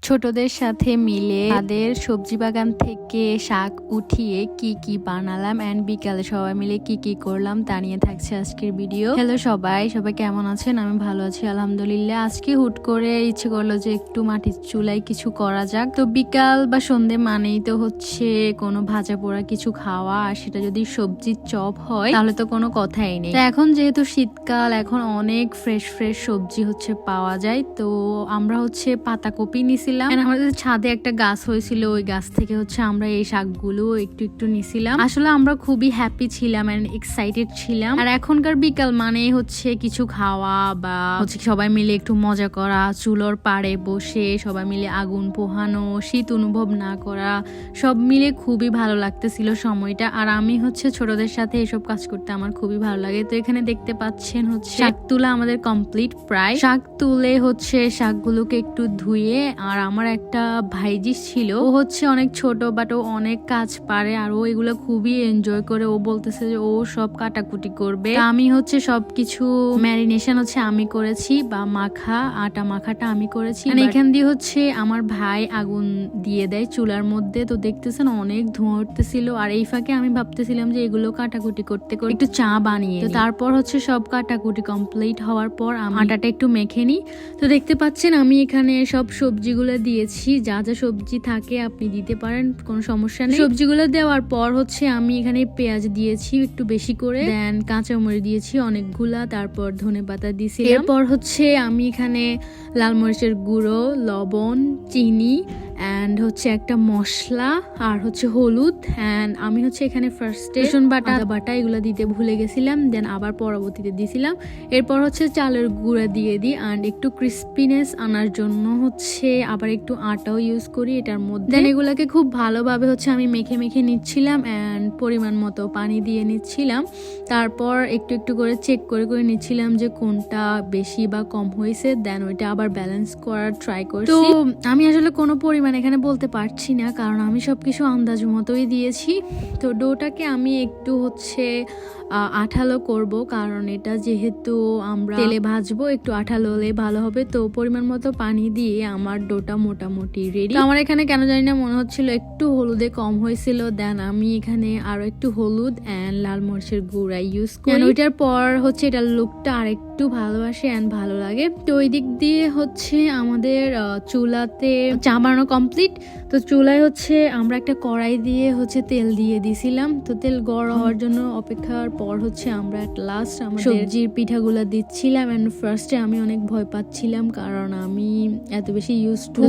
ছোটদের সাথে মিলে তাদের সবজি বাগান থেকে শাক উঠিয়ে কি কি বানালাম এন্ড বিকালে সবাই মিলে কি কি করলাম তা নিয়ে থাকছে আজকের ভিডিও। হ্যালো সবাই কেমন আছেন? আমি ভালো আছি আলহামদুলিল্লাহ। আজকে হুট করে ইচ্ছে করলো যে একটু মাটির চুলায় কিছু করা যাক। তো বিকাল বা সন্ধে মানেই তো হচ্ছে কোনো ভাজা পোড়া কিছু খাওয়া, আর সেটা যদি সবজির চপ হয় তাহলে তো কোনো কথাই নেই। তো এখন যেহেতু শীতকাল, এখন অনেক ফ্রেশ ফ্রেশ সবজি হচ্ছে পাওয়া যায়। তো আমরা হচ্ছে পাতাকপি নিছিলাম। আমাদের ছাদে একটা গাছ হয়েছিল, ওই গাছ থেকে হচ্ছে আমরা এই শাকগুলো একটু একটু নিছিলাম। আসলে আমরা খুবই হ্যাপি ছিলাম এন্ড এক্সাইটেড ছিলাম। আর এখনকার বিকাল মানে হচ্ছে কিছু খাওয়া বা হচ্ছে সবাই মিলে একটু মজা করা, চুলোর পাড়ে বসে সবাই মিলে আগুন পোহানো, শীত অনুভব না করা, সব মিলে খুবই ভালো লাগতেছিল সময়টা। আর আমি হচ্ছে ছোটদের সাথে এসব কাজ করতে আমার খুবই ভালো লাগে। তো এখানে দেখতে পাচ্ছেন হচ্ছে শাক তুলা আমাদের কমপ্লিট প্রায়। শাক তুলে হচ্ছে শাকগুলোকে একটু ধুয়ে, আর আমার একটা ভাইজি ছিল, ও হচ্ছে অনেক ছোট বাট ও অনেক কাজ পারে আর ও এগুলো খুবই এনজয় করে। ও বলতেছে যে ও সব কাটাকুটি করবে। আমি হচ্ছে সবকিছু ম্যারিনেশন হচ্ছে আমি করেছি, বা আটা মাখাটা আমি করেছি। এখান দিয়ে হচ্ছে আমার ভাই আগুন দিয়ে দেয় চুলার মধ্যে। তো দেখতেছেন অনেক ধোঁয়া উঠতেছিল, আর এই ফাঁকে আমি ভাবতেছিলাম যে এগুলো কাটাকুটি করতে করতে একটু চা বানিয়ে। তো তারপর হচ্ছে সব কাটাকুটি কমপ্লিট হওয়ার পর আমি আটাটা একটু মেখে নিই। তো দেখতে পাচ্ছেন আমি এখানে সব সবজিগুলো দিয়েছি, যা যা সবজি থাকে আপনি দিতে পারেন, কোনো সমস্যা নেই। সবজিগুলো দেওয়ার পর হচ্ছে আমি এখানে পেঁয়াজ দিয়েছি একটু বেশি করে, দেন কাঁচামরিচ দিয়েছি অনেকগুলা, তারপর ধনেপাতা দিয়েছি। এরপর হচ্ছে আমি এখানে লাল মরিচের গুঁড়ো, লবণ, চিনি এন্ড হচ্ছে একটা মশলা আর হচ্ছে হলুদ, এন্ড আমি হচ্ছে এখানে ফার্স্টে রসুন বাটা, আদা বাটা এগুলো দিতে ভুলে গেছিলাম, দেন আবার পরবর্তীতে দিছিলাম। এরপর হচ্ছে চালের গুঁড়া দিয়ে দিই, আর একটু ক্রিস্পিনেস আনার জন্য হচ্ছে আবার একটু আটাও ইউজ করি এটার মধ্যে। দেন এগুলাকে খুব ভালোভাবে হচ্ছে আমি মেখে মেখে নিচ্ছিলাম এন্ড পরিমাণ মতো পানি দিয়ে নিচ্ছিলাম। তারপর একটু একটু করে চেক করে করে নিচ্ছিলাম যে কোনটা বেশি বা কম হয়েছে, দেন ওইটা আবার ব্যালেন্স করার ট্রাই করছি। তো আমি আসলে কোনো পরিমাণ এখানে বলতে পারছি না, কারণ আমি সবকিছু আন্দাজ মতোই দিয়েছি। তো ডোটাকে আমি একটু হচ্ছে আঠালো করব, কারণ এটা যেহেতু আমরা তেলে ভাজবো একটু আঠালো হলে ভালো হবে। তো পরিমাণ মতো পানি দিয়ে আমার ডোটা মোটামুটি রেডি। আমার এখানে কেন জানি না মনে হচ্ছিল একটু হলুদে কম হয়েছিল, দেন আমি এখানে আরো একটু হলুদ এন্ড লাল মরিচের গুঁড়া ইউজ করি। ওইটার পর হচ্ছে এটার লুকটা আরেকটু ভালোবাসে এন্ড ভালো লাগে। তো ওই দিক দিয়ে হচ্ছে আমাদের চুলাতে চা বানানো কমপ্লিট। তো চুলায় হচ্ছে আমরা একটা কড়াই দিয়ে হচ্ছে তেল দিয়ে দিছিলাম। তো তেল গরম হওয়ার জন্য অপেক্ষার পর হচ্ছে আমরা এট লাস্ট আমাদের সবজির পিঠাগুলা দিচ্ছিলাম। এন্ড ফার্স্টে আমি অনেক ভয় পাচ্ছিলাম, কারণ আমি এত বেশি ইউজ টু